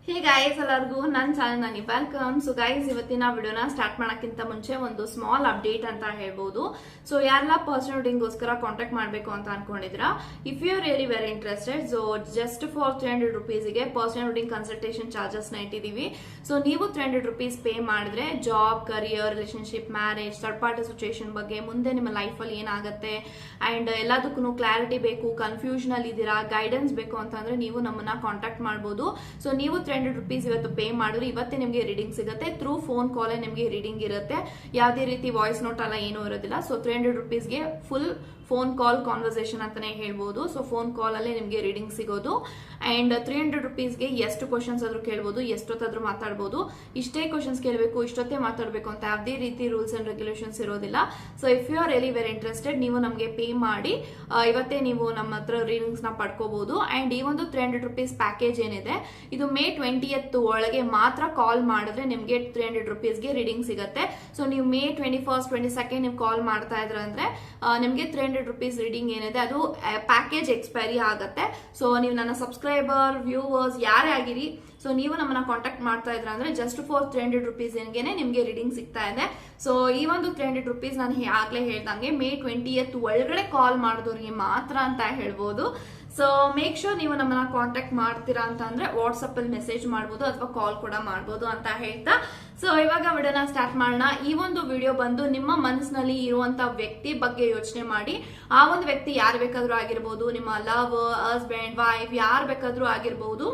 Hey guys ಎಲ್ಲರಿಗೂ ನನ್ನ channel ನಾನು ವೆಲ್ಕಮ್. ಸೊ ಗೈಸ್ ಇವತ್ತಿನ ವಿಡಿಯೋನ ಸ್ಟಾರ್ಟ್ ಮಾಡೋಕ್ಕಿಂತ ಮುಂಚೆ ಒಂದು ಸ್ಮಾಲ್ ಅಪ್ಡೇಟ್ ಅಂತ ಹೇಳ್ಬೋದು. ಸೊ ಯಾರೆಲ್ಲ ಪರ್ಸನಲ್ ರೀಡಿಂಗ್ಗೋಸ್ಕರ ಕಾಂಟ್ಯಾಕ್ಟ್ ಮಾಡಬೇಕು ಅಂತ ಅನ್ಕೊಂಡಿದ್ದೀರಾ, if you really very interested, so just for 300 rupeesಗೆ ಪರ್ಸನಲ್ ರೀಡಿಂಗ್ ಕನ್ಸಲ್ಟೇಷನ್ ಚಾರ್ಜಸ್ ನ ಇಟ್ಟಿದ್ದೀವಿ. ಸೊ ನೀವು 300 rupees ಪೇ ಮಾಡಿದ್ರೆ job, career, relationship, marriage, third party situation ಬಗ್ಗೆ ಮುಂದೆ ನಿಮ್ಮ ಲೈಫಲ್ಲಿ ಏನಾಗುತ್ತೆ ಅಂಡ್ ಎಲ್ಲದಕ್ಕೂ ಕ್ಲಾರಿಟಿ ಬೇಕು, ಕನ್ಫ್ಯೂಷನ್ ಅಲ್ಲಿ ಇದ್ದೀರಾ, ಗೈಡೆನ್ಸ್ ಬೇಕು ಅಂತಂದ್ರೆ ನೀವು ನಮ್ಮನ್ನ ಕಾಂಟ್ಯಾಕ್ಟ್ ಮಾಡಬಹುದು. ಸೊ ನೀವು 300 rupees ಇವತ್ತು ಪೇ ಮಾಡಿದ್ರೆ ಇವತ್ತೇ ನಿಮಗೆ ರೀಡಿಂಗ್ ಸಿಗುತ್ತೆ. ಥ್ರೂ ಫೋನ್ ಕಾಲ್ ನಿಮಗೆ ರೀಡಿಂಗ್ ಇರುತ್ತೆ, ಯಾವುದೇ ರೀತಿ ವಾಯ್ಸ್ ನೋಟ್ ಅಲ್ಲ ಏನೂ ಇರೋದಿಲ್ಲ. ಸೊ 300 rupeesಗೆ ಫುಲ್ ಫೋನ್ ಕಾಲ್ ಕಾನ್ವರ್ಸೇಷನ್ ಅಂತಾನೆ ಹೇಳ್ಬೋದು. ಸೊ ಫೋನ್ ಕಾಲ್ ಅಲ್ಲೇ ನಿಮಗೆ ರೀಡಿಂಗ್ ಸಿಗೋದು. ಅಂಡ್ 300 rupeesಗೆ ಎಷ್ಟು ಕ್ವಶನ್ಸ್ ಆದ್ರೂ ಕೇಳ್ಬೋದು, ಎಷ್ಟೊತ್ತಾದ್ರೂ ಮಾತಾಡ್ಬೋದು. ಇಷ್ಟೇ ಕ್ವಶನ್ಸ್ ಕೇಳಬೇಕು, ಇಷ್ಟೊತ್ತೇ ಮಾತಾಡಬೇಕು ಅಂತ ಯಾವುದೇ ರೀತಿ ರೂಲ್ಸ್ ಅಂಡ್ ರೆಗ್ಯುಲೇಷನ್ಸ್ ಇರೋದಿಲ್ಲ. So if you are really very interested, ನೀವು ನಮಗೆ ಪೇ ಮಾಡಿ ಇವತ್ತೇ ನೀವು ನಮ್ಮ ಹತ್ರ ರೀಡಿಂಗ್ಸ್ ನ ಪಡ್ಕೋಬಹುದು. ಅಂಡ್ ಈ ಒಂದು 300 rupees ಪ್ಯಾಕೇಜ್ ಏನಿದೆ ಇದು May 20th ಒಳಗೆ ಮಾತ್ರ ಕಾಲ್ ಮಾಡಿದ್ರೆ ನಿಮಗೆ 300 rupeesಗೆ ರೀಡಿಂಗ್ ಸಿಗುತ್ತೆ. ಸೊ ನೀವು May 21st, 22nd ನೀವು ಕಾಲ್ ಮಾಡ್ತಾ ಇದ್ರ ಅಂದ್ರೆ ನಿಮಗೆ 300 rupees ರೀಡಿಂಗ್ ಏನಿದೆ ಅದು ಪ್ಯಾಕೇಜ್ ಎಕ್ಸ್ಪೈರಿ ಆಗುತ್ತೆ. ಸೊ ನೀವು ನನ್ನ ಸಬ್ಸ್ಕ್ರೈಬರ್, ವ್ಯೂವರ್ಸ್ ಯಾರೇ ಆಗಿರಿ, ಸೊ ನೀವು ನಮ್ಮನ್ನ ಕಾಂಟ್ಯಾಕ್ಟ್ ಮಾಡ್ತಾ ಇದ್ರ ಅಂದ್ರೆ ಜಸ್ಟ್ ಫಾರ್ 300 rupees ನಿಮ್ಗೆ ರೀಡಿಂಗ್ ಸಿಗ್ತಾ ಇದೆ. ಸೊ ಈ ಒಂದು 300 rupees ನಾನು ಆಗ್ಲೇ ಹೇಳ್ದಂಗೆ May 20th ಒಳಗಡೆ ಕಾಲ್ ಮಾಡಿದವ್ರಿಗೆ ಮಾತ್ರ ಅಂತ ಹೇಳ್ಬೋದು. ಸೊ ಮೇಕ್ ಶೋರ್ ನೀವು ನಮ್ಮನ್ನ ಕಾಂಟ್ಯಾಕ್ಟ್ ಮಾಡ್ತೀರಾ ಅಂತ ಅಂದ್ರೆ ವಾಟ್ಸ್ಆಪ್ ಅಲ್ಲಿ ಮೆಸೇಜ್ ಮಾಡಬಹುದು ಅಥವಾ ಕಾಲ್ ಕೂಡ ಮಾಡಬಹುದು ಅಂತ ಹೇಳ್ತಾ, ಸೊ ಇವಾಗ ವಿಡಿಯೋನ ಸ್ಟಾರ್ಟ್ ಮಾಡೋಣ. ಈ ಒಂದು ವಿಡಿಯೋ ಬಂದು ನಿಮ್ಮ ಮನಸ್ಸಿನಲ್ಲಿ ಇರುವಂತ ವ್ಯಕ್ತಿ ಬಗ್ಗೆ ಯೋಚನೆ ಮಾಡಿ. ಆ ಒಂದು ವ್ಯಕ್ತಿ ಯಾರು ಬೇಕಾದ್ರೂ ಆಗಿರ್ಬೋದು, ನಿಮ್ಮ ಲವ್, ಹಸ್ಬೆಂಡ್, ವೈಫ್ ಯಾರು ಬೇಕಾದ್ರೂ ಆಗಿರ್ಬೋದು.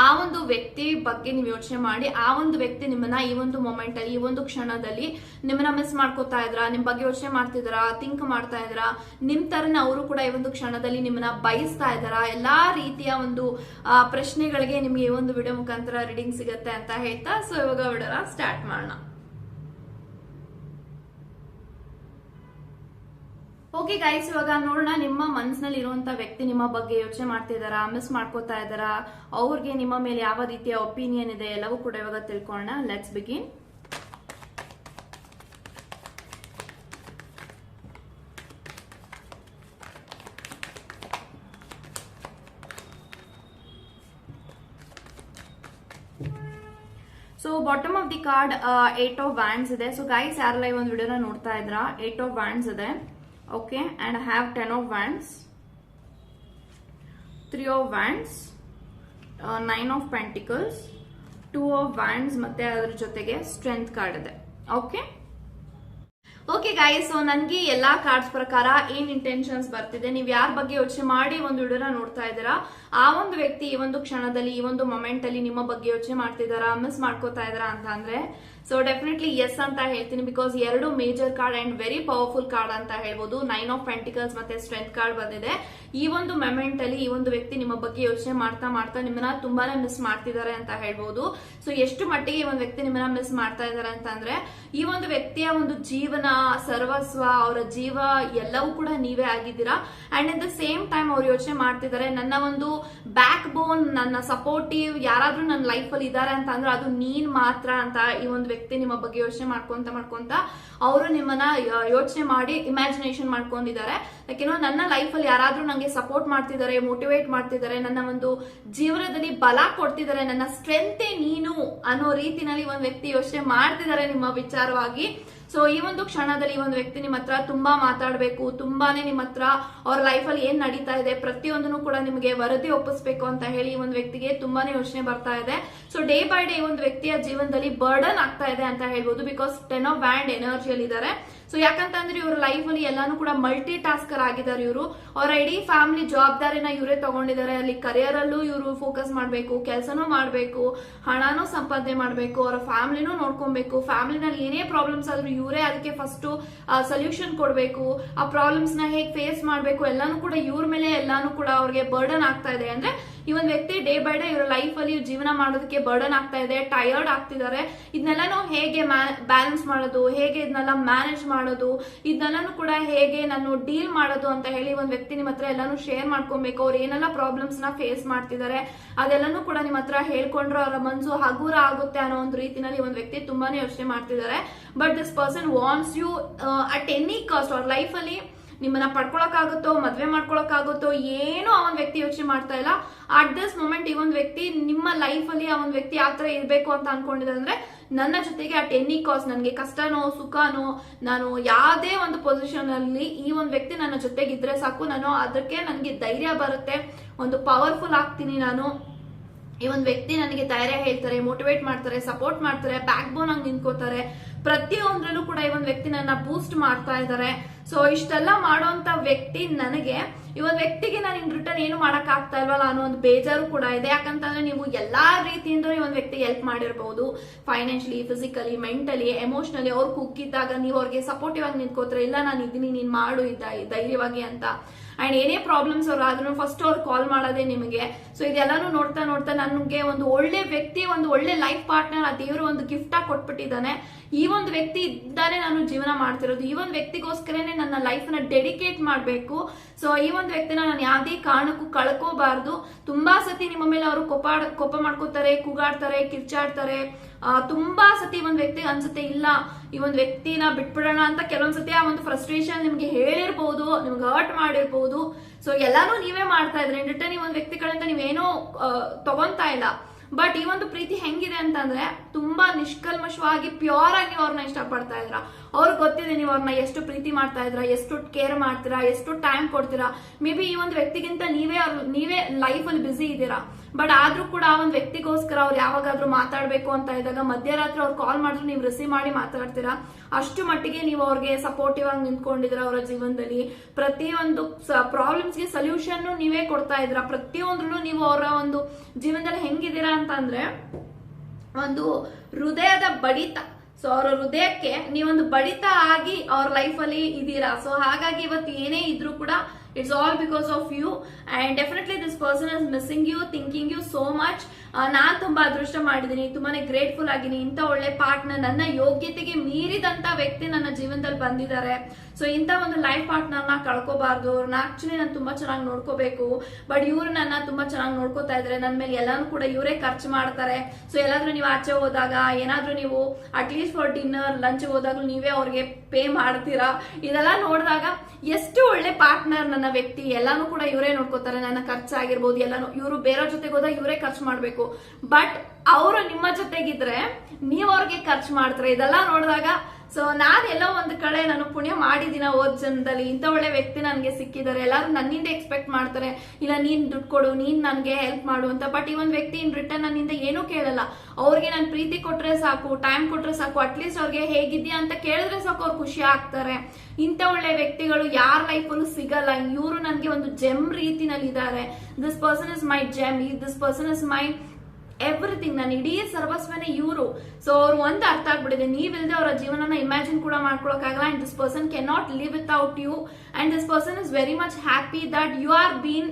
ಆ ಒಂದು ವ್ಯಕ್ತಿ ಬಗ್ಗೆ ನೀವು ಯೋಚನೆ ಮಾಡಿ. ಆ ಒಂದು ವ್ಯಕ್ತಿ ನಿಮ್ಮನ್ನ ಈ ಒಂದು ಮೊಮೆಂಟ್ ಅಲ್ಲಿ, ಈ ಒಂದು ಕ್ಷಣದಲ್ಲಿ ನಿಮ್ಮನ್ನ ಮಿಸ್ ಮಾಡ್ಕೋತಾ ಇದ್ರ, ನಿಮ್ ಬಗ್ಗೆ ಯೋಚನೆ ಮಾಡ್ತಿದ್ರ, ಥಿಂಕ್ ಮಾಡ್ತಾ ಇದ್ರ, ನಿಮ್ ತರನ ಅವರು ಕೂಡ ಈ ಒಂದು ಕ್ಷಣದಲ್ಲಿ ನಿಮ್ಮನ್ನ ಬಯಸ್ತಾ ಇದಾರ. ಎಲ್ಲಾ ರೀತಿಯ ಒಂದು ಪ್ರಶ್ನೆಗಳಿಗೆ ನಿಮ್ಗೆ ಈ ಒಂದು ವಿಡಿಯೋ ಮುಖಾಂತರ ರೀಡಿಂಗ್ ಸಿಗುತ್ತೆ ಅಂತ ಹೇಳ್ತಾ, ಸೊ ಇವಾಗ ವಿಡಿಯೋನ ಸ್ಟಾರ್ಟ್ ಮಾಡೋಣ. ಓಕೆ ಗೈಸ್, ಇವಾಗ ನೋಡೋಣ ನಿಮ್ಮ ಮನಸ್ಸಿನಲ್ಲಿ ಇರುವಂತ ವ್ಯಕ್ತಿ ನಿಮ್ಮ ಬಗ್ಗೆ ಯೋಚನೆ ಮಾಡ್ತಿದಾರಾ, ಮಿಸ್ ಮಾಡ್ಕೋತಾ ಇದಾರಾ, ಅವ್ರಿಗೆ ನಿಮ್ಮ ಮೇಲೆ ಯಾವ ರೀತಿಯ ಒಪಿನಿಯನ್ ಇದೆ ಎಲ್ಲವೂ ಕೂಡ ಇವಾಗ ತಿಳ್ಕೊಳ್ಳೋಣ. Let's begin. So bottom of the card 8 of wands ಇದೆ. ಸೊ ಗೈಸ್ ಯಾರೆಲ್ಲ ಈ ಒಂದು ವಿಡಿಯೋನ ನೋಡ್ತಾ ಇದ್ರ, 8 of wands ಇದೆ. Okay, and I have 10 of wands, 3 of wands, 9 of pentacles, 2 of wands ಮತ್ತೆ ಅದರ ಜೊತೆಗೆ ಸ್ಟ್ರೆಂತ್ ಕಾರ್ಡ್ ಇದೆ. ಓಕೆ ಗೈಸ್, ಸೊ ನನ್ಗೆ ಎಲ್ಲಾ ಕಾರ್ಡ್ಸ್ ಪ್ರಕಾರ ಏನ್ ಇಂಟೆನ್ಷನ್ಸ್ ಬರ್ತಿದೆ, ನೀವು ಯಾರ ಬಗ್ಗೆ ಯೋಚನೆ ಮಾಡಿ ಒಂದು ವಿಡಿಯೋನ ನೋಡ್ತಾ ಇದ್ದೀರಾ, ಆ ಒಂದು ವ್ಯಕ್ತಿ ಈ ಒಂದು ಕ್ಷಣದಲ್ಲಿ, ಈ ಒಂದು ಮೊಮೆಂಟ್ ಅಲ್ಲಿ ನಿಮ್ಮ ಬಗ್ಗೆ ಯೋಚನೆ ಮಾಡ್ತಿದಾರಾ, ಮಿಸ್ ಮಾಡ್ಕೋತಾ ಇದಾರಾ ಅಂತ ಅಂದ್ರೆ ಸೊ ಡೆಫಿನೆಟ್ಲಿ ಎಸ್ ಅಂತ ಹೇಳ್ತೀನಿ. ಬಿಕಾಸ್ ಎರಡು major card and very powerful card ಅಂತ ಹೇಳ್ಬೋದು. 9 of pentacles ಮತ್ತೆ ಸ್ಟ್ರೆಂತ್ ಕಾರ್ಡ್ ಬಂದಿದೆ. ಈ ಒಂದು ಮೊಮೆಂಟ್ ಅಲ್ಲಿ ಈ ಒಂದು ವ್ಯಕ್ತಿ ನಿಮ್ಮ ಬಗ್ಗೆ ಯೋಚನೆ ಮಾಡ್ತಾ ಮಾಡ್ತಾ ನಿಮ್ಮನ್ನ ತುಂಬಾನೇ ಮಿಸ್ ಮಾಡ್ತಿದ್ದಾರೆ ಅಂತ ಹೇಳ್ಬೋದು. ಸೊ ಎಷ್ಟು ಮಟ್ಟಿಗೆ ಈ ಒಂದು ವ್ಯಕ್ತಿ ನಿಮ್ಮನ್ನ ಮಿಸ್ ಮಾಡ್ತಾ ಇದಾರೆ ಅಂತಂದ್ರೆ, ಈ ಒಂದು ವ್ಯಕ್ತಿಯ ಒಂದು ಜೀವನ, ಸರ್ವಸ್ವ, ಅವರ ಜೀವ ಎಲ್ಲವೂ ಕೂಡ ನೀವೇ ಆಗಿದ್ದೀರಾ. And at the same time ಅವ್ರು ಯೋಚನೆ ಮಾಡ್ತಿದ್ದಾರೆ, ನನ್ನ ಒಂದು ಬ್ಯಾಕ್ ಬೋನ್, ನನ್ನ ಸಪೋರ್ಟಿವ್ ಯಾರಾದ್ರೂ ನನ್ನ ಲೈಫ್ ಅಲ್ಲಿ ಇದಾರೆ ಅಂತ ಅಂದ್ರೆ ಅದು ನೀನ್ ಮಾತ್ರ ಅಂತ ಈ ಒಂದು ವ್ಯಕ್ತಿ ನಿಮ್ಮ ಬಗ್ಗೆ ಯೋಚನೆ ಮಾಡ್ಕೊಂತ ಅವರು ನಿಮ್ಮನ್ನ ಯೋಚನೆ ಮಾಡಿ ಇಮ್ಯಾಜಿನೇಷನ್ ಮಾಡ್ಕೊಂಡಿದ್ದಾರೆ. ಯಾಕೆನೋ ನನ್ನ ಲೈಫ್ ಅಲ್ಲಿ ಯಾರಾದ್ರೂ ನಂಗೆ ಸಪೋರ್ಟ್ ಮಾಡ್ತಿದ್ದಾರೆ, ಮೋಟಿವೇಟ್ ಮಾಡ್ತಿದ್ದಾರೆ, ನನ್ನ ಒಂದು ಜೀವನದಲ್ಲಿ ಬಲ ಕೊಡ್ತಿದ್ದಾರೆ, ನನ್ನ ಸ್ಟ್ರೆಂತೆ ನೀನು ಅನ್ನೋ ರೀತಿನಲ್ಲಿ ಒಂದು ವ್ಯಕ್ತಿ ಯೋಚನೆ ಮಾಡ್ತಿದ್ದಾರೆ ನಿಮ್ಮ ವಿಚಾರವಾಗಿ. ಸೊ ಈ ಒಂದು ಕ್ಷಣದಲ್ಲಿ ಈ ಒಂದು ವ್ಯಕ್ತಿ ನಿಮ್ಮ ಹತ್ರ ತುಂಬಾ ಮಾತಾಡಬೇಕು, ತುಂಬಾನೇ ನಿಮ್ಮ ಹತ್ರ ಅವ್ರ ಲೈಫ್ ಅಲ್ಲಿ ಏನ್ ನಡೀತಾ ಇದೆ ಪ್ರತಿಯೊಂದನ್ನು ಕೂಡ ನಿಮಗೆ ವರದಿ ಒಪ್ಪಿಸ್ಬೇಕು ಅಂತ ಹೇಳಿ ಈ ಒಂದು ವ್ಯಕ್ತಿಗೆ ತುಂಬಾನೇ ಯೋಚನೆ ಬರ್ತಾ ಇದೆ. ಸೊ ಡೇ ಬೈ ಡೇ ಈ ಒಂದು ವ್ಯಕ್ತಿಯ ಜೀವನದಲ್ಲಿ ಬರ್ಡನ್ ಆಗ್ತಾ ಇದೆ ಅಂತ ಹೇಳ್ಬೋದು. ಬಿಕಾಸ್ 10 of wands ಎನರ್ಜಿಯಲ್ಲಿ ಇದ್ದಾರೆ. ಸೊ ಯಾಕಂತಂದ್ರೆ ಇವ್ರ ಲೈಫ್ ಅಲ್ಲಿ ಎಲ್ಲಾನು ಕೂಡ ಮಲ್ಟಿ ಟಾಸ್ಕರ್ ಆಗಿದ್ದಾರೆ. ಇವರು ಅವರ ಇಡೀ ಫ್ಯಾಮಿಲಿ ಜವಾಬ್ದಾರಿನ ಇವರೇ ತಗೊಂಡಿದ್ದಾರೆ. ಅಲ್ಲಿ ಕರಿಯರ್ ಅಲ್ಲೂ ಇವರು ಫೋಕಸ್ ಮಾಡ್ಬೇಕು, ಕೆಲಸನೂ ಮಾಡ್ಬೇಕು, ಹಣನೂ ಸಂಪಾದನೆ ಮಾಡ್ಬೇಕು, ಅವರ ಫ್ಯಾಮಿಲಿನೂ ನೋಡ್ಕೊಬೇಕು. ಫ್ಯಾಮಿಲಿನಲ್ಲಿ ಏನೇ ಪ್ರಾಬ್ಲಮ್ಸ್ ಆದ್ರೂ ಇವರೇ ಅದಕ್ಕೆ ಫಸ್ಟ್ ಸೊಲ್ಯೂಷನ್ ಕೊಡ್ಬೇಕು. ಆ ಪ್ರಾಬ್ಲಮ್ಸ್ ನ ಹೇಗೆ ಫೇಸ್ ಮಾಡ್ಬೇಕು ಎಲ್ಲಾನು ಕೂಡ ಇವ್ರ ಮೇಲೆ ಎಲ್ಲಾನು ಕೂಡ ಅವ್ರಿಗೆ ಬರ್ಡನ್ ಆಗ್ತಾ ಇದೆ. ಅಂದ್ರೆ ಈ ಒಂದು ವ್ಯಕ್ತಿ ಡೇ ಬೈ ಡೇ ಇವರ ಲೈಫ್ ಅಲ್ಲಿ ಜೀವನ ಮಾಡೋದಕ್ಕೆ ಬರ್ಡನ್ ಆಗ್ತಾ ಇದೆ, ಟಯರ್ಡ್ ಆಗ್ತಿದ್ದಾರೆ. ಇದನ್ನೆಲ್ಲಾನು ಹೇಗೆ ಬ್ಯಾಲೆನ್ಸ್ ಮಾಡೋದು, ಹೇಗೆ ಇದನ್ನೆಲ್ಲ ಮ್ಯಾನೇಜ್ ಮಾಡೋದು, ಇದನ್ನೆಲ್ಲಾನು ಕೂಡ ಹೇಗೆ ನಾನು ಡೀಲ್ ಮಾಡೋದು ಅಂತ ಹೇಳಿ ಒಂದು ವ್ಯಕ್ತಿ ನಿಮ್ಮ ಹತ್ರ ಎಲ್ಲಾನು ಶೇರ್ ಮಾಡ್ಕೊಬೇಕು. ಅವ್ರು ಏನೆಲ್ಲ ಪ್ರಾಬ್ಲಮ್ಸ್ ನ ಫೇಸ್ ಮಾಡ್ತಿದ್ದಾರೆ ಅದೆಲ್ಲಾನು ಕೂಡ ನಿಮ್ಮ ಹತ್ರ ಹೇಳ್ಕೊಂಡ್ರೆ ಅವರ ಮನಸ್ಸು ಹಗುರ ಆಗುತ್ತೆ ಅನ್ನೋ ಒಂದು ರೀತಿನಲ್ಲಿ ಒಂದು ವ್ಯಕ್ತಿ ತುಂಬಾನೇ ಯೋಚನೆ ಮಾಡ್ತಿದ್ದಾರೆ. But this person wants you at any cost. ಅವ್ರ ಲೈಫ್ ಅಲ್ಲಿ ನಿಮ್ಮನ್ನ ಪಡ್ಕೊಳಕ್ಕಾಗುತ್ತೋ, ಮದ್ವೆ ಮಾಡ್ಕೊಳಕ್ಕಾಗುತ್ತೋ ಏನೋ ಆ ಒಂದು ವ್ಯಕ್ತಿ ಯೋಚನೆ ಮಾಡ್ತಾ ಇಲ್ಲ. ಅಟ್ ದಿಸ್ ಮೊಮೆಂಟ್ ಈ ಒಂದು ವ್ಯಕ್ತಿ ನಿಮ್ಮ ಲೈಫ್ ಅಲ್ಲಿ ಆ ಒಂದು ವ್ಯಕ್ತಿ ಯಾವ ತರ ಇರ್ಬೇಕು ಅಂತ ಅನ್ಕೊಂಡಿದೆ ಅಂದ್ರೆ, ನನ್ನ ಜೊತೆಗೆ ಅಟ್ ಎನಿ ಕಾಸ್ಟ್, ನನ್ಗೆ ಕಷ್ಟನೋ ಸುಖನೋ, ನಾನು ಯಾವುದೇ ಒಂದು ಪೊಸಿಷನ್ ಅಲ್ಲಿ ಈ ಒಂದು ವ್ಯಕ್ತಿ ನನ್ನ ಜೊತೆಗೆ ಇದ್ರೆ ಸಾಕು, ನಾನು ಅದಕ್ಕೆ ನನ್ಗೆ ಧೈರ್ಯ ಬರುತ್ತೆ, ಒಂದು ಪವರ್ಫುಲ್ ಆಗ್ತೀನಿ ನಾನು. ಈ ಒಂದು ವ್ಯಕ್ತಿ ನನಗೆ ಧೈರ್ಯ ಹೇಳ್ತಾರೆ, ಮೋಟಿವೇಟ್ ಮಾಡ್ತಾರೆ, ಸಪೋರ್ಟ್ ಮಾಡ್ತಾರೆ, ಬ್ಯಾಕ್ ಬೋನ್ ಆಗಿ ನಿಂತ್ಕೋತಾರೆ. ಪ್ರತಿಯೊಂದ್ರಲ್ಲೂ ಕೂಡ ಈ ಒಂದು ವ್ಯಕ್ತಿ ನನ್ನ ಬೂಸ್ಟ್ ಮಾಡ್ತಾ ಇದ್ದಾರೆ. ಸೊ ಇಷ್ಟೆಲ್ಲ ಮಾಡುವಂತ ವ್ಯಕ್ತಿ ನನಗೆ, ಈ ಒಂದು ವ್ಯಕ್ತಿಗೆ ನಾನು ಇನ್ ರಿಟರ್ನ್ ಏನು ಮಾಡಕ್ ಆಗ್ತಾ ಇಲ್ವಲ್ಲ ಅನ್ನೋ ಒಂದು ಬೇಜಾರು ಕೂಡ ಇದೆ. ಯಾಕಂತಂದ್ರೆ ನೀವು ಎಲ್ಲಾ ರೀತಿಯಿಂದ ಈ ಒಂದು ವ್ಯಕ್ತಿ ಹೆಲ್ಪ್ ಮಾಡಿರ್ಬಹುದು, ಫೈನಾನ್ಷಿಯಲಿ, ಫಿಸಿಕಲಿ, ಮೆಂಟಲಿ, ಎಮೋಷನಲಿ. ಅವ್ರು ಕುಗ್ಗಿದ್ದಾಗ ನೀವು ಅವ್ರಿಗೆ ಸಪೋರ್ಟಿವ್ ಆಗಿ ನಿಂತ್ಕೋತಾರೆ, ಇಲ್ಲ ನಾನು ಇದೀನಿ, ನೀನ್ ಮಾಡು ಧೈರ್ಯವಾಗಿ ಅಂತ. ಅಂಡ್ ಏನೇ ಪ್ರಾಬ್ಲಮ್ಸ್ ಅವ್ರು ಆದ್ರೂ ಫಸ್ಟ್ ಅವ್ರು ಕಾಲ್ ಮಾಡೋದೇ ನಿಮಗೆ. ಸೊ ಇದೆಲ್ಲಾನು ನೋಡ್ತಾ ನೋಡ್ತಾ ನನಗೆ ಒಂದು ಒಳ್ಳೆ ವ್ಯಕ್ತಿ, ಒಂದು ಒಳ್ಳೆ ಲೈಫ್ ಪಾರ್ಟ್ನರ್ ಆ ದೇವರು ಒಂದು ಗಿಫ್ಟ್ ಆಗಿ ಕೊಟ್ಬಿಟ್ಟಿದ್ದಾನೆ. ಈ ಒಂದು ವ್ಯಕ್ತಿ ಇದ್ದಾನೆ ನಾನು ಜೀವನ ಮಾಡ್ತಿರೋದು, ಈ ಒಂದು ವ್ಯಕ್ತಿಗೋಸ್ಕರನೇ ನನ್ನ ಲೈಫ್ ನ ಡೆಡಿಕೇಟ್ ಮಾಡ್ಬೇಕು. ಸೊ ಈ ಒಂದು ವ್ಯಕ್ತಿನ ನಾನು ಯಾವ್ದೇ ಕಾರಣಕ್ಕೂ ಕಳ್ಕೋಬಾರ್ದು. ತುಂಬಾ ಸತಿ ನಿಮ್ಮ ಮೇಲೆ ಅವರು ಕೋಪ ಮಾಡ್ಕೋತಾರೆ, ಕೂಗಾಡ್ತಾರೆ, ಕಿರ್ಚಾಡ್ತಾರೆ. ತುಂಬಾ ಸತಿ ಒಂದ್ ವ್ಯಕ್ತಿಗೆ ಅನ್ಸುತ್ತೆ ಇಲ್ಲ ಈ ಒಂದು ವ್ಯಕ್ತಿನ ಬಿಟ್ಬಿಡೋಣ ಅಂತ. ಕೆಲವೊಂದ್ಸತಿ ಆ ಒಂದು ಫ್ರಸ್ಟ್ರೇಷನ್ ನಿಮ್ಗೆ ಹೇಳಿರ್ಬಹುದು, ನಿಮ್ಗೆ ಹರ್ಟ್ ಮಾಡಿರ್ಬಹುದು. ಸೊ ಎಲ್ಲಾನು ನೀವೇ ಮಾಡ್ತಾ ಇದ್ರೆ ರಿಟರ್ನ್ ಈ ಒಂದು ವ್ಯಕ್ತಿ ಕಡೆಯಿಂದ ನೀವೇನೋ ತಗೊಂತಾ ಇಲ್ಲ. ಬಟ್ ಈ ಒಂದು ಪ್ರೀತಿ ಹೆಂಗಿದೆ ಅಂತಂದ್ರೆ, ತುಂಬಾ ನಿಷ್ಕಲ್ಮಶವಾಗಿ ಪ್ಯೂರ್ ಆಗಿ ಅವ್ರನ್ನ ಇಷ್ಟಪಡ್ತಾ ಇದ್ರ. ಅವ್ರಿಗೆ ಗೊತ್ತಿದೆ ನೀವು ಅವ್ರನ್ನ ಎಷ್ಟು ಪ್ರೀತಿ ಮಾಡ್ತಾ ಇದ್ರ, ಎಷ್ಟು ಕೇರ್ ಮಾಡ್ತೀರಾ, ಎಷ್ಟು ಟೈಮ್ ಕೊಡ್ತೀರಾ. ಮೇ ಬಿ ಈ ಒಂದು ವ್ಯಕ್ತಿಗಿಂತ ನೀವೇ ಲೈಫ್ ಅಲ್ಲಿ ಬಿಸಿ ಇದ್ದೀರಾ. ಬಟ್ ಆದ್ರೂ ಕೂಡ ಆ ಒಂದು ವ್ಯಕ್ತಿಗೋಸ್ಕರ ಅವ್ರು ಯಾವಾಗಾದ್ರೂ ಮಾತಾಡ್ಬೇಕು ಅಂತ ಇದ್ದಾಗ ಮಧ್ಯರಾತ್ರಿ ಅವ್ರು ಕಾಲ್ ಮಾಡಿದ್ರು ನೀವು ರಿಸೀವ್ ಮಾಡಿ ಮಾತಾಡ್ತೀರಾ. ಅಷ್ಟು ಮಟ್ಟಿಗೆ ನೀವು ಅವ್ರಿಗೆ ಸಪೋರ್ಟಿವ್ ಆಗಿ ನಿಂತ್ಕೊಂಡಿದ್ರ ಅವರ ಜೀವನದಲ್ಲಿ. ಪ್ರತಿಯೊಂದು ಪ್ರಾಬ್ಲಮ್ಸ್ಗೆ ಸೊಲ್ಯೂಷನ್ ನೀವೇ ಕೊಡ್ತಾ ಇದ್ರ. ಪ್ರತಿಯೊಂದ್ರಲ್ಲೂ ನೀವು ಅವರ ಒಂದು ಜೀವನದಲ್ಲಿ ಹೆಂಗಿದ್ದೀರಾ ಅಂತ ಅಂದ್ರೆ, ಒಂದು ಹೃದಯದ ಬಡಿತ. ಸೊ ಅವರ ಹೃದಯಕ್ಕೆ ನೀವೊಂದು ಬಡಿತ ಆಗಿ ಅವ್ರ ಲೈಫ್ ಅಲ್ಲಿ ಇದೀರಾ. ಸೊ ಹಾಗಾಗಿ ಇವತ್ತು ಏನೇ ಇದ್ರೂ ಕೂಡ it's all because of you. And definitely this person is missing you, thinking you so much. ನಾನ್ ತುಂಬಾ ಅದೃಷ್ಟ ಮಾಡಿದೀನಿ, ತುಂಬಾನೇ ಗ್ರೇಟ್ಫುಲ್ ಆಗಿನಿ. ಇಂಥ ಒಳ್ಳೆ ಪಾರ್ಟ್ನರ್, ನನ್ನ ಯೋಗ್ಯತೆಗೆ ಮೀರಿದಂತ ವ್ಯಕ್ತಿ ನನ್ನ ಜೀವನದಲ್ಲಿ ಬಂದಿದ್ದಾರೆ. ಸೊ ಇಂಥ ಒಂದು ಲೈಫ್ ಪಾರ್ಟ್ನರ್ ನ ಕಳ್ಕೋಬಾರ್ದು. ಅವ್ರನ್ನ ಆಕ್ಚುಲಿ ನಾನು ತುಂಬಾ ಚೆನ್ನಾಗಿ ನೋಡ್ಕೋಬೇಕು. ಬಟ್ ಇವ್ರು ನನ್ನ ತುಂಬಾ ಚೆನ್ನಾಗಿ ನೋಡ್ಕೋತಾ ಇದ್ರೆ ನನ್ನ ಮೇಲೆ ಎಲ್ಲಾನು ಕೂಡ ಇವರೇ ಖರ್ಚು ಮಾಡ್ತಾರೆ. ಸೊ ಎಲ್ಲಾದ್ರೂ ನೀವು ಆಚೆ ಹೋದಾಗ, ಏನಾದ್ರೂ ನೀವು ಅಟ್ಲೀಸ್ಟ್ ಫಾರ್ ಡಿನ್ನರ್, ಲಂಚ್ ಹೋದಾಗ್ಲೂ ನೀವೇ ಅವ್ರಿಗೆ ಪೇ ಮಾಡ್ತೀರಾ. ಇದೆಲ್ಲ ನೋಡಿದಾಗ ಎಷ್ಟು ಒಳ್ಳೆ ಪಾರ್ಟ್ನರ್ ನನ್ನ ವ್ಯಕ್ತಿ. ಎಲ್ಲಾನು ಕೂಡ ಇವರೇ ನೋಡ್ಕೋತಾರೆ. ನನ್ನ ಖರ್ಚಾಗಿರ್ಬೋದು ಎಲ್ಲಾನು. ಇವರು ಬೇರೆಯವ್ರ ಜೊತೆಗೆ ಹೋದಾಗ ಇವರೇ ಖರ್ಚು ಮಾಡ್ಬೇಕು. ಬಟ್ ಅವರು ನಿಮ್ಮ ಜೊತೆಗಿದ್ರೆ ನೀವ್ ಅವ್ರಿಗೆ ಖರ್ಚು ಮಾಡ್ತಾರೆ. ಇದೆಲ್ಲ ನೋಡಿದಾಗ ಸೊ ಎಲ್ಲೋ ಒಂದು ಕಡೆ ನಾನು ಪುಣ್ಯ ಮಾಡಿದೀನ ಓದ್ ಜನ್ಮದಲ್ಲಿ. ಇಂಥ ಒಳ್ಳೆ ವ್ಯಕ್ತಿ ನನ್ಗೆ ಸಿಕ್ಕಿದ್ದಾರೆ. ಎಲ್ಲಾರು ನನ್ನಿಂದ ಎಕ್ಸ್ಪೆಕ್ಟ್ ಮಾಡ್ತಾರೆ, ಇಲ್ಲ ನೀನ್ ದುಡ್ಡು ಕೊಡು, ನೀನ್ ನನ್ಗೆ ಹೆಲ್ಪ್ ಮಾಡು ಅಂತ. ಬಟ್ ಈ ಒಂದು ವ್ಯಕ್ತಿ ಇನ್ ರಿಟರ್ನ್ ನನ್ನಿಂದ ಏನೂ ಕೇಳಲ್ಲ. ಅವ್ರಿಗೆ ನಾನು ಪ್ರೀತಿ ಕೊಟ್ರೆ ಸಾಕು, ಟೈಮ್ ಕೊಟ್ರೆ ಸಾಕು, ಅಟ್ಲೀಸ್ಟ್ ಅವ್ರಿಗೆ ಹೇಗಿದ್ಯಾ ಅಂತ ಕೇಳಿದ್ರೆ ಸಾಕು ಅವ್ರು ಖುಷಿ ಆಗ್ತಾರೆ. ಇಂಥ ಒಳ್ಳೆ ವ್ಯಕ್ತಿಗಳು ಯಾರ ಲೈಫಲ್ಲೂ ಸಿಗಲ್ಲ. ಇವರು ನನ್ಗೆ ಒಂದು ಜೆಮ್ ರೀತಿನಲ್ಲಿ ಇದ್ದಾರೆ. This person is my GeM, this person is my everything. ನಾನು ಇಡೀ ಸರ್ವಸ್ವನೇ ಇವರು. ಸೊ ಅವ್ರು ಒಂದು ಅರ್ಥ ಆಗ್ಬಿಟ್ಟಿದೆ, ನೀವಿಲ್ದೆ ಅವರ ಜೀವನನ ಇಮ್ಯಾಜಿನ್ ಕೂಡ ಮಾಡ್ಕೊಳಕ್ಕಾಗಲ್ಲ. And this person can not live without you. And this person is very much happy that you are been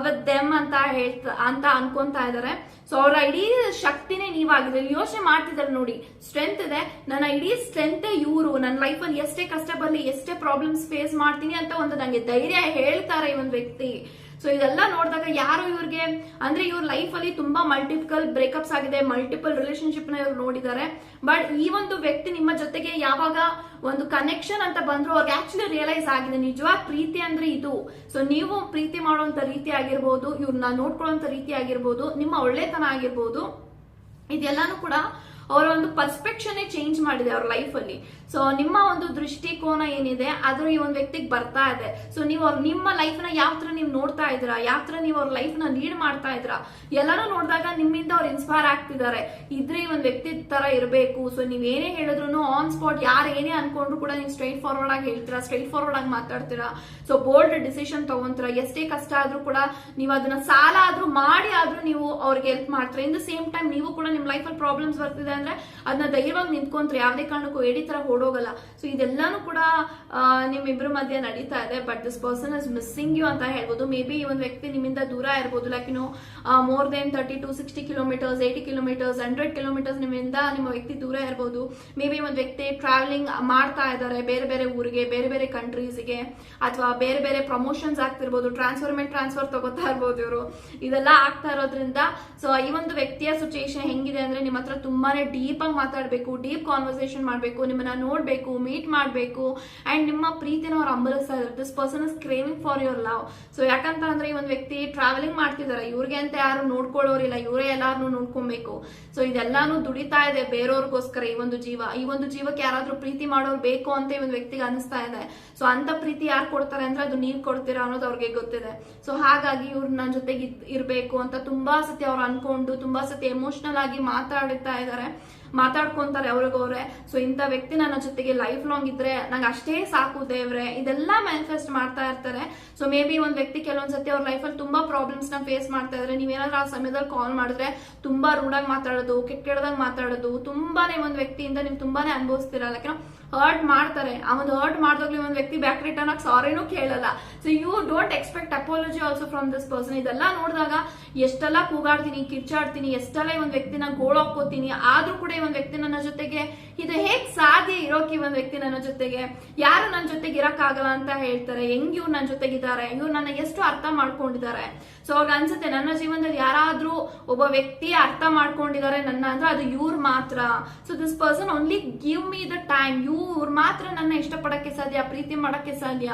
with them ಅಂತ ಅನ್ಕೊಂತಾ ಇದಾರೆ. ಸೊ ಅವರ ಇಡೀ ಶಕ್ತಿನೇ ನೀವಾಗಿದೆ. ಯೋಚನೆ ಮಾಡ್ತಿದ್ದಾರೆ ನೋಡಿ, ಸ್ಟ್ರೆಂತ್ ಇದೆ, ನನ್ನ ಇಡೀ ಸ್ಟ್ರೆಂತ್ ಇವರು. ನನ್ನ ಲೈಫಲ್ಲಿ ಎಷ್ಟೇ ಕಷ್ಟ ಬರಲಿ, ಎಷ್ಟೇ ಪ್ರಾಬ್ಲಮ್ಸ್ ಫೇಸ್ ಮಾಡ್ತೀನಿ ಅಂತ ಒಂದು ನಂಗೆ ಧೈರ್ಯ ಹೇಳ್ತಾರೆ ಈ ಒಂದು ವ್ಯಕ್ತಿ. ಸೊ ಇದೆಲ್ಲ ನೋಡಿದಾಗ ಯಾರು ಇವ್ರಿಗೆ ಅಂದ್ರೆ ಇವ್ರ ಲೈಫ್ ಅಲ್ಲಿ ತುಂಬಾ ಮಲ್ಟಿಪಲ್ ಬ್ರೇಕಪ್ಸ್ ಆಗಿದೆ, ಮಲ್ಟಿಪಲ್ ರಿಲೇಶನ್ಶಿಪ್ ನ ಇವ್ರು ನೋಡಿದ್ದಾರೆ. ಬಟ್ ಈ ಒಂದು ವ್ಯಕ್ತಿ ನಿಮ್ಮ ಜೊತೆಗೆ ಯಾವಾಗ ಒಂದು ಕನೆಕ್ಷನ್ ಅಂತ ಬಂದ್ರು ಅವ್ರಿಗೆ ಆಕ್ಚುಲಿ ರಿಯಲೈಸ್ ಆಗಿದೆ ನಿಜವಾದ ಪ್ರೀತಿ ಅಂದ್ರೆ ಇದು. ಸೊ ನೀವು ಪ್ರೀತಿ ಮಾಡುವಂತ ರೀತಿ ಆಗಿರ್ಬೋದು, ಇವ್ರನ್ನ ನೋಡ್ಕೊಳ್ಳುವಂತ ರೀತಿ ಆಗಿರ್ಬೋದು, ನಿಮ್ಮ ಒಳ್ಳೆತನ ಆಗಿರ್ಬೋದು, ಇದೆಲ್ಲಾನು ಕೂಡ ಅವರ ಒಂದು ಪರ್ಸ್ಪೆಕ್ಷನ್ ಚೇಂಜ್ ಮಾಡಿದೆ ಅವ್ರ ಲೈಫ್ ಅಲ್ಲಿ. ಸೊ ನಿಮ್ಮ ಒಂದು ದೃಷ್ಟಿಕೋನ ಏನಿದೆ ಅದು ಈ ಒಂದು ವ್ಯಕ್ತಿಗೆ ಬರ್ತಾ ಇದೆ. ಸೊ ನೀವು ನಿಮ್ಮ ಲೈಫ್ ನ ಯಾವ ತರ ನೀವು ನೋಡ್ತಾ ಇದ್ದೀರಾ, ಯಾವ ತರ ನೀವು ಅವ್ರ ಲೈಫ್ ನ ಲೀಡ್ ಮಾಡ್ತಾ ಇದ್ರಾ, ಎಲ್ಲಾನು ನೋಡಿದಾಗ ನಿಮ್ಮಿಂದ ಅವ್ರು ಇನ್ಸ್ಪೈರ್ ಆಗ್ತಿದ್ದಾರೆ. ಇದ್ರೆ ಈ ಒಂದು ವ್ಯಕ್ತಿ ತರ ಇರಬೇಕು. ಸೊ ನೀವ್ ಏನೇ ಹೇಳಿದ್ರು ಆನ್ ಸ್ಪಾಟ್ ಯಾರು ಏನೇ ಅನ್ಕೊಂಡ್ರು ಕೂಡ ನೀವು ಸ್ಟ್ರೈಟ್ ಫಾರ್ವರ್ಡ್ ಆಗಿ ಹೇಳ್ತೀರಾ, ಸ್ಟ್ರೈಟ್ ಫಾರ್ವರ್ಡ್ ಆಗಿ ಮಾತಾಡ್ತೀರಾ. ಸೊ ಬೋಲ್ಡ್ ಡಿಸಿಷನ್ ತಗೊಂತೀರಾ. ಎಷ್ಟೇ ಕಷ್ಟ ಆದ್ರೂ ಕೂಡ ನೀವು ಅದನ್ನ ಸಾಲ ಆದ್ರೂ ಮಾಡಿ ಆದ್ರೂ ನೀವು ಅವ್ರಿಗೆ ಹೆಲ್ಪ್ ಮಾಡ್ತೀರಾ. ಇನ್ ದ ಸೇಮ್ ಟೈಮ್ ನೀವು ಕೂಡ ನಿಮ್ ಲೈಫ್ ಅಲ್ಲಿ ಪ್ರಾಬ್ಲಮ್ಸ್ ಬರ್ತಿದೆ ಅಂದ್ರೆ ಅದನ್ನ ಧೈರ್ಯವಾಗಿ ನಿಂತ್ಕೊಂಡ್ರೆ ಯಾವುದೇ ಕಾರಣಕ್ಕೂ ಎಡಿ ತರ ಓಡೋಗಲ್ಲ. ಸೊ ಇದೆಲ್ಲಾನು ಕೂಡ ನಿಮ್ಮಿಬ್ರ ಮಧ್ಯೆ ನಡೀತಾ ಇದೆ. But this person is missing you ಅಂತ ಹೇಳ್ಬೋದು. ಮೇ ಬಿ ಈ ಒಂದು ವ್ಯಕ್ತಿ ನಿಮ್ಮಿಂದ ದೂರ ಇರ್ಬೋದು. Like more than 30 to 60 kilometres, 80 kilometres, 100 kilometres ನಿಮ್ಮ ವ್ಯಕ್ತಿ ದೂರ ಇರ್ಬೋದು. ಮೇ ಬಿ ಒಂದು ವ್ಯಕ್ತಿ ಟ್ರಾವೆಲಿಂಗ್ ಮಾಡ್ತಾ ಇದ್ದಾರೆ ಬೇರೆ ಬೇರೆ ಊರಿಗೆ, ಬೇರೆ ಬೇರೆ ಕಂಟ್ರೀಸ್ಗೆ, ಅಥವಾ ಬೇರೆ ಬೇರೆ ಪ್ರಮೋಷನ್ಸ್ ಆಗ್ತಿರ್ಬೋದು, ಟ್ರಾನ್ಸ್ಫರ್ ತಗೋತಾ ಇರ್ಬೋದು ಇವರು. ಇದೆಲ್ಲ ಆಗ್ತಾ ಇರೋದ್ರಿಂದ ಸೊ ಈ ಒಂದು ವ್ಯಕ್ತಿಯ ಸಿಚುಯೇಷನ್ ಹೆಂಗಿದೆ ಅಂದ್ರೆ ನಿಮ್ಮ ಹತ್ರ ತುಂಬಾನೇ ಡೀಪ್ ಆಗಿ ಮಾತಾಡಬೇಕು, ಡೀಪ್ ಕಾನ್ವರ್ಸೇಷನ್ ಮಾಡಬೇಕು, ನಿಮ್ಮನ್ನ ನೋಡ್ಬೇಕು, ಮೀಟ್ ಮಾಡಬೇಕು ಅಂಡ್ ನಿಮ್ಮ ಪ್ರೀತಿನ ಅವ್ರು ಅಂಬಲಿಸ್ತಾ ಇದ್ದಾರೆ. This person is craving for your love. So ಯಾಕಂತ ಅಂದ್ರೆ ಈ ಒಂದು ವ್ಯಕ್ತಿ ಟ್ರಾವೆಲಿಂಗ್ ಮಾಡ್ತಿದ್ದಾರೆ, ಇವ್ರಿಗೆ ಅಂತ ಯಾರು ನೋಡ್ಕೊಳ್ಳೋರಿಲ್ಲ, ಇವರೇ ಎಲ್ಲಾರು ನೋಡ್ಕೊಬೇಕು. ಸೊ ಇದೆಲ್ಲಾನು ದುಡಿತಾ ಇದೆ ಬೇರೆಯವ್ರಿಗೋಸ್ಕರ. ಈ ಒಂದು ಜೀವಕ್ಕೆ ಯಾರಾದ್ರೂ ಪ್ರೀತಿ ಮಾಡೋರು ಬೇಕು ಅಂತ ಈ ಒಂದು ವ್ಯಕ್ತಿಗೆ ಅನಿಸ್ತಾ ಇದೆ. ಸೊ ಅಂತ ಪ್ರೀತಿ ಯಾರು ಕೊಡ್ತಾರೆ ಅಂದ್ರೆ ಅದು ನೀವ್ ಕೊಡ್ತೀರಾ ಅನ್ನೋದು ಅವ್ರಿಗೆ ಗೊತ್ತಿದೆ. ಸೊ ಹಾಗಾಗಿ ಇವ್ರು ನನ್ನ ಜೊತೆಗೆ ಇರ್ಬೇಕು ಅಂತ ತುಂಬಾ ಸತಿ ಅವ್ರು ಅನ್ಕೊಂಡು ತುಂಬಾ ಸತಿ ಎಮೋಷನಲ್ ಆಗಿ ಮಾತಾಡ್ಕೊಂತಾರೆ ಅವ್ರಿಗವ್ರೆ. ಸೊ ಇಂಥ ವ್ಯಕ್ತಿ ನನ್ನ ಜೊತೆಗೆ ಲೈಫ್ ಲಾಂಗ್ ಇದ್ರೆ ನಂಗೆ ಅಷ್ಟೇ ಸಾಕು ದೇವ್ರೆ, ಇದೆಲ್ಲ ಮ್ಯಾನಿಫೆಸ್ಟ್ ಮಾಡ್ತಾ ಇರ್ತಾರೆ. ಸೊ ಮೇ ಬಿ ಒಂದ್ ವ್ಯಕ್ತಿ ಕೆಲವೊಂದ್ಸತಿ ಅವ್ರ ಲೈಫಲ್ಲಿ ತುಂಬಾ ಪ್ರಾಬ್ಲಮ್ಸ್ ನ ಫೇಸ್ ಮಾಡ್ತಾ ಇದ್ರೆ ನೀವೇನಾದ್ರೂ ಆ ಸಮಯದಲ್ಲಿ ಕಾಲ್ ಮಾಡಿದ್ರೆ ತುಂಬಾ ರೂಢಾಗಿ ಮಾತಾಡೋದು, ಕೆಟ್ಟದಾಗ ಮಾತಾಡೋದು, ತುಂಬಾನೇ ಒಂದ್ ವ್ಯಕ್ತಿಯಿಂದ ನೀವು ತುಂಬಾನೇ ಅನುಭವಿಸ್ತೀರಲ್ಲ. ಹರ್ಟ್ ಮಾಡ್ತಾರೆ. ಆ ಒಂದು ಹರ್ಟ್ ಮಾಡಿದಾಗ್ಲಿ ಒಂದ್ ವ್ಯಕ್ತಿ ಬ್ಯಾಕ್ ರಿಟರ್ನ್ ಆಗಿ ಸಾರಿನೂ ಕೇಳಲ್ಲ. So you don't expect apology also from this person. ಇದೆಲ್ಲ ನೋಡಿದಾಗ ಎಷ್ಟೆಲ್ಲ ಕೂಗಾಡ್ತೀನಿ, ಕಿರ್ಚಾಡ್ತೀನಿ, ಎಷ್ಟೆಲ್ಲ ಈ ಒಂದ್ ವ್ಯಕ್ತಿನ ಗೋಳಾಕೋತೀನಿ, ಆದ್ರೂ ಕೂಡ ಈ ಒಂದ್ ವ್ಯಕ್ತಿ ನನ್ನ ಜೊತೆಗೆ ಇದು ಹೇಗ್ ಸಾಧ್ಯ ಇರೋಕೆ? ಈ ಒಂದ್ ವ್ಯಕ್ತಿ ನನ್ನ ಜೊತೆಗೆ ಯಾರು ನನ್ನ ಜೊತೆಗೆ ಇರಕ್ಕಾಗಲ್ಲ ಅಂತ ಹೇಳ್ತಾರೆ. ಹೆಂಗ್ ಇವ್ರು ನನ್ನ ಜೊತೆಗಿದ್ದಾರೆ, ಇವ್ರು ನನ್ನ ಎಷ್ಟು ಅರ್ಥ ಮಾಡ್ಕೊಂಡಿದ್ದಾರೆ. ಸೊ ಅವ್ರಿಗೆ ಅನ್ಸುತ್ತೆ ನನ್ನ ಜೀವನದಲ್ಲಿ ಯಾರಾದ್ರೂ ಒಬ್ಬ ವ್ಯಕ್ತಿ ಅರ್ಥ ಮಾಡ್ಕೊಂಡಿದ್ದಾರೆ ನನ್ನ ಅಂದ್ರೆ ಅದು ಇವ್ರು ಮಾತ್ರ. So this person only give me the time. ಇವ್ರು ಮಾತ್ರ ನನ್ನ ಇಷ್ಟಪಡಕ್ಕೆ ಸಾಧ್ಯ, ಪ್ರೀತಿ ಮಾಡಕ್ಕೆ ಸಾಧ್ಯ.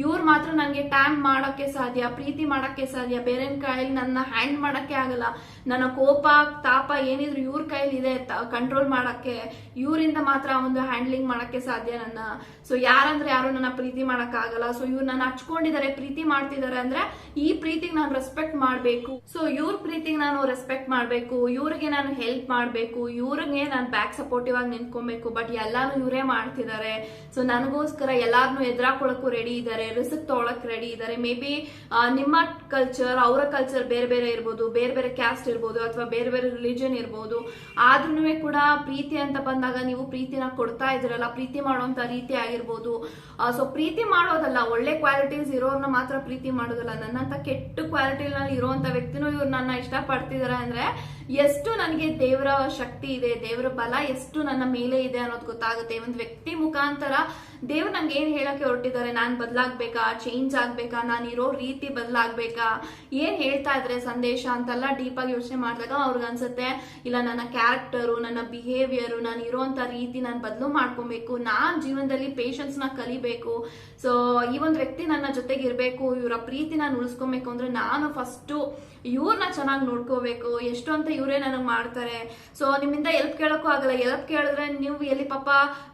ಇವ್ರು ಮಾತ್ರ ನನಗೆ ಟೈಮ್ ಮಾಡಕ್ಕೆ ಸಾಧ್ಯ, ಪ್ರೀತಿ ಮಾಡಕ್ಕೆ ಸಾಧ್ಯ. ಬೇರೆ ಕೈಯಲ್ಲಿ ನನ್ನ ಹ್ಯಾಂಡ್ ಮಾಡಕ್ಕೆ ಆಗಲ್ಲ. ನನ್ನ ಕೋಪ ತಾಪ ಏನಿದ್ರು ಇವ್ರ ಕೈಲಿ ಇದೆ ಕಂಟ್ರೋಲ್ ಮಾಡಕ್ಕೆ. ಇವರಿಂದ ಮಾತ್ರ ಒಂದು ಹ್ಯಾಂಡ್ಲಿಂಗ್ ಮಾಡಕ್ಕೆ ಸಾಧ್ಯ ನನ್ನ. ಸೊ ಯಾರಂದ್ರೆ ಯಾರು ನನ್ನ ಪ್ರೀತಿ ಮಾಡಕ್ ಆಗಲ್ಲ. ಸೊ ಇವ್ರು ನನ್ನ ಹಚ್ಕೊಂಡಿದ್ದಾರೆ, ಪ್ರೀತಿ ಮಾಡ್ತಿದ್ದಾರೆ ಅಂದ್ರೆ ಈ ಪ್ರೀತಿಗೆ ನಾನು ರೆಸ್ಪೆಕ್ಟ್ ಮಾಡ್ಬೇಕು. ಸೊ ಇವ್ರ ಪ್ರೀತಿಗೆ ನಾನು ರೆಸ್ಪೆಕ್ಟ್ ಮಾಡ್ಬೇಕು, ಇವ್ರಿಗೆ ನಾನು ಹೆಲ್ಪ್ ಮಾಡ್ಬೇಕು, ಇವ್ರಿಗೆ ನಾನು ಬ್ಯಾಕ್ ಸಪೋರ್ಟಿವ್ ಆಗಿ ನಿಂತ್ಕೊಬೇಕು. ಬಟ್ ಎಲ್ಲಾನು ಇವರೇ ಮಾಡ್ತಿದ್ದಾರೆ. ಸೊ ನನಗೋಸ್ಕರ ಎಲ್ಲಾರನು ಎದುರಾಕೊಳ್ಳಕ್ಕೂ ರೆಡಿ ಇದ್ದಾರೆ, ರಿಸ್ಕ್ ತಗೊಳಕ್ ರೆಡಿ ಇದ್ದಾರೆ. ಮೇ ಬಿ ನಿಮ್ಮ ಕಲ್ಚರ್ ಅವರ ಕಲ್ಚರ್ ಬೇರೆ ಬೇರೆ ಇರ್ಬೋದು, ಬೇರೆ ಬೇರೆ ಕ್ಯಾಸ್ಟ್ ಇರ್ಬೋದು, ಅಥವಾ ಬೇರೆ ಬೇರೆ ರಿಲಿಜನ್ ಇರ್ಬೋದು. ಆದ್ರೂ ಕೂಡ ಪ್ರೀತಿ ಅಂತ ಬಂದಾಗ ನೀವು ಪ್ರೀತಿನ ಕೊಡ್ತಾ ಇದ್ರಲ್ಲ, ಪ್ರೀತಿ ಮಾಡುವಂತ ರೀತಿ ಆಗಿರ್ಬೋದು. ಸೊ ಪ್ರೀತಿ ಮಾಡೋದಲ್ಲ, ಒಳ್ಳೆ ಕ್ವಾಲಿಟೀಸ್ ಇರೋರ್ನ ಮಾತ್ರ ಪ್ರೀತಿ ಮಾಡೋದಲ್ಲ. ನನ್ನಂತ ಕೆಟ್ಟ ಕ್ವಾಲಿಟಿನಲ್ಲಿ ಇರುವಂತ ವ್ಯಕ್ತಿನೂ ಇವ್ರು ನನ್ನ ಇಷ್ಟಪಡ್ತಿದಾರೆ ಅಂದ್ರೆ ಎಷ್ಟು ನನಗೆ ದೇವರ ಶಕ್ತಿ ಇದೆ, ದೇವರ ಬಲ ಎಷ್ಟು ನನ್ನ ಮೇಲೆ ಇದೆ ಅನ್ನೋದು ಗೊತ್ತಾಗುತ್ತೆ. ಒಂದು ವ್ಯಕ್ತಿ ಮುಖಾಂತರ ದೇವ್ರು ನಂಗೆ ಏನ್ ಹೇಳಕ್ಕೆ ಹೊರಟಿದ್ದಾರೆ, ನಾನ್ ಬದಲಾಗ್ಬೇಕಾ, ಚೇಂಜ್ ಆಗ್ಬೇಕಾ, ನಾನು ಇರೋ ರೀತಿ ಬದಲಾಗ್ಬೇಕಾ, ಏನ್ ಹೇಳ್ತಾ ಇದ್ರೆ ಸಂದೇಶ ಅಂತೆಲ್ಲ ಡೀಪ್ ಆಗಿ ಯೋಚನೆ ಮಾಡಿದಾಗ ಅವ್ರಿಗೆ ಅನ್ಸುತ್ತೆ ಇಲ್ಲ ನನ್ನ ಕ್ಯಾರೆಕ್ಟರು, ನನ್ನ ಬಿಹೇವಿಯರ್, ನಾನು ಇರೋಂತ ರೀತಿ ನಾನು ಬದಲು ಮಾಡ್ಕೊಬೇಕು, ನಾನ್ ಜೀವನದಲ್ಲಿ ಪೇಷನ್ಸ್ ನ ಕಲಿಬೇಕು. ಸೊ ಈ ಒಂದು ವ್ಯಕ್ತಿ ನನ್ನ ಜೊತೆಗೆ ಇರ್ಬೇಕು, ಇವರ ಪ್ರೀತಿ ನಾನು ಉಳಿಸ್ಕೊಬೇಕು ಅಂದ್ರೆ ನಾನು ಫಸ್ಟ್ ಇವ್ರನ್ನ ಚೆನ್ನಾಗಿ ನೋಡ್ಕೋಬೇಕು. ಎಷ್ಟು ಅಂತ ಇವರೇ ನನಗೆ ಮಾಡ್ತಾರೆ. ಸೊ ನಿಮ್ಮಿಂದ ಎಲ್ಪ್ ಕೇಳಕ್ಕೂ ಆಗಲ್ಲ. ಎಲ್ಪ್ ಕೇಳಿದ್ರೆ ನೀವು ಎಲ್ಲಿ ಪಾಪ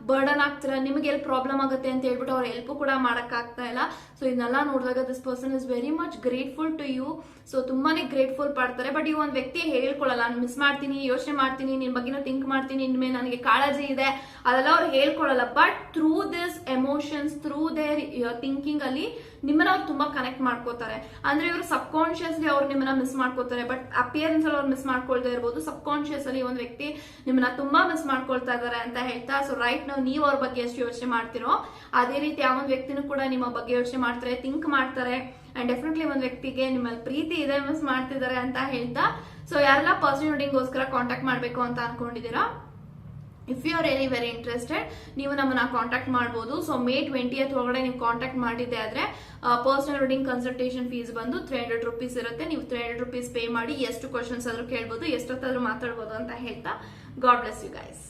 ಬರ್ಡನ್ ಆಗ್ತೀರಾ, ನಿಮಗೆ ಎಲ್ಲಿ ಪ್ರಾಬ್ಲಮ್ ಆಗುತ್ತೆ ಅಂತ ಹೇಳ್ಬಿಟ್ಟು ಅವ್ರ ಹೆಲ್ಪ್ ಕೂಡ ಮಾಡಕ್ ಆಗ್ತಾ ಇಲ್ಲ. ಸೊ ಇದನ್ನೆಲ್ಲ ನೋಡಿದಾಗ this person is very much grateful to you. So ತುಂಬಾನೇ ಗ್ರೇಟ್ಫುಲ್ ಪಡ್ತಾರೆ. ಬಟ್ ಈ ಒಂದು ವ್ಯಕ್ತಿ ಹೇಳ್ಕೊಳಲ್ಲ, ನಾನು ಮಿಸ್ ಮಾಡ್ತೀನಿ, ಯೋಚನೆ ಮಾಡ್ತೀನಿ, ನಿನ್ ಬಗ್ಗೆನೂ ಥಿಂಕ್ ಮಾಡ್ತೀನಿ, ನಿನ್ಮೇಲೆ ನನಗೆ ಕಾಳಜಿ ಇದೆ, ಅದೆಲ್ಲ ಅವ್ರು ಹೇಳ್ಕೊಳಲ್ಲ. But through this emotions, through their thinking ಅಲ್ಲಿ ನಿಮ್ಮನ್ನ ಅವ್ರು ತುಂಬಾ ಕನೆಕ್ಟ್ ಮಾಡ್ಕೋತಾರೆ. ಅಂದ್ರೆ ಇವರು ಸಬ್ ಕಾನ್ಶಿಯಸ್ಲಿ ಅವ್ರು ನಿಮ್ಮನ್ನ ಮಿಸ್ ಮಾಡ್ಕೋತಾರೆ. ಬಟ್ ಅಪಿಯರೆನ್ಸ್ ಅಲ್ಲಿ ಅವ್ರು ಮಿಸ್ ಮಾಡ್ಕೊಳ್ತಾ ಇರ್ಬೋದು, ಸಬ್ ಕಾನ್ಶಿಯಸ್ ಅಲ್ಲಿ ಒಂದು ವ್ಯಕ್ತಿ ನಿಮ್ಮನ್ನ ತುಂಬಾ ಮಿಸ್ ಮಾಡ್ಕೊಳ್ತಾ ಇದಾರೆ ಅಂತ ಹೇಳ್ತಾ. ಸೊ ರೈಟ್ ನೀವು ಅವ್ರ ಬಗ್ಗೆ ಎಷ್ಟು ಯೋಚನೆ ಮಾಡ್ತಿರೋ ಅದೇ ರೀತಿ ಆ ಒಂದು ವ್ಯಕ್ತಿನೂ ಕೂಡ ನಿಮ್ಮ ಬಗ್ಗೆ ಯೋಚನೆ ಮಾಡ್ತಾರೆ, ಥಿಂಕ್ ಮಾಡ್ತಾರೆ. ಅಂಡ್ ಡೆಫಿನೆಟ್ಲಿ ಒಂದು ವ್ಯಕ್ತಿಗೆ ನಿಮ್ಮಲ್ಲಿ ಪ್ರೀತಿ ಇದೆ, ಮಿಸ್ ಮಾಡ್ತಿದ್ದಾರೆ ಅಂತ ಹೇಳ್ತಾ. ಸೊ ಯಾರೆಲ್ಲ ಪರ್ಸನಲ್ ರೀಡಿಂಗ್ಗೋಸ್ಕರ ಕಾಂಟ್ಯಾಕ್ಟ್ ಮಾಡಬೇಕು ಅಂತ ಅನ್ಕೊಂಡಿದ್ದೀರಾ, if you are very interested ನೀವು ನಮ್ಮನ್ನ ಕಾಂಟ್ಯಾಕ್ಟ್ ಮಾಡಬಹುದು. ಸೊ May 20th ಒಳಗಡೆ ನೀವು ಕಾಂಟ್ಯಾಕ್ಟ್ ಮಾಡಿದ್ದೆ ಆದ್ರೆ ಪರ್ಸನಲ್ ರೀಡಿಂಗ್ ಕನ್ಸಲ್ಟೇಷನ್ ಫೀಸ್ ಬಂದು 300 rupees ಇರುತ್ತೆ. ನೀವು 300 rupees ಪೇ ಮಾಡಿ ಎಷ್ಟು ಕ್ವಶನ್ಸ್ ಆದ್ರೂ ಕೇಳ್ಬೋದು, ಎಷ್ಟೊತ್ತಾದ್ರೂ ಮಾತಾಡ್ಬೋದು ಅಂತ ಹೇಳ್ತಾ ಗಾಡ್ ಬ್ಲೆಸ್ ಯು ಗೈಸ್.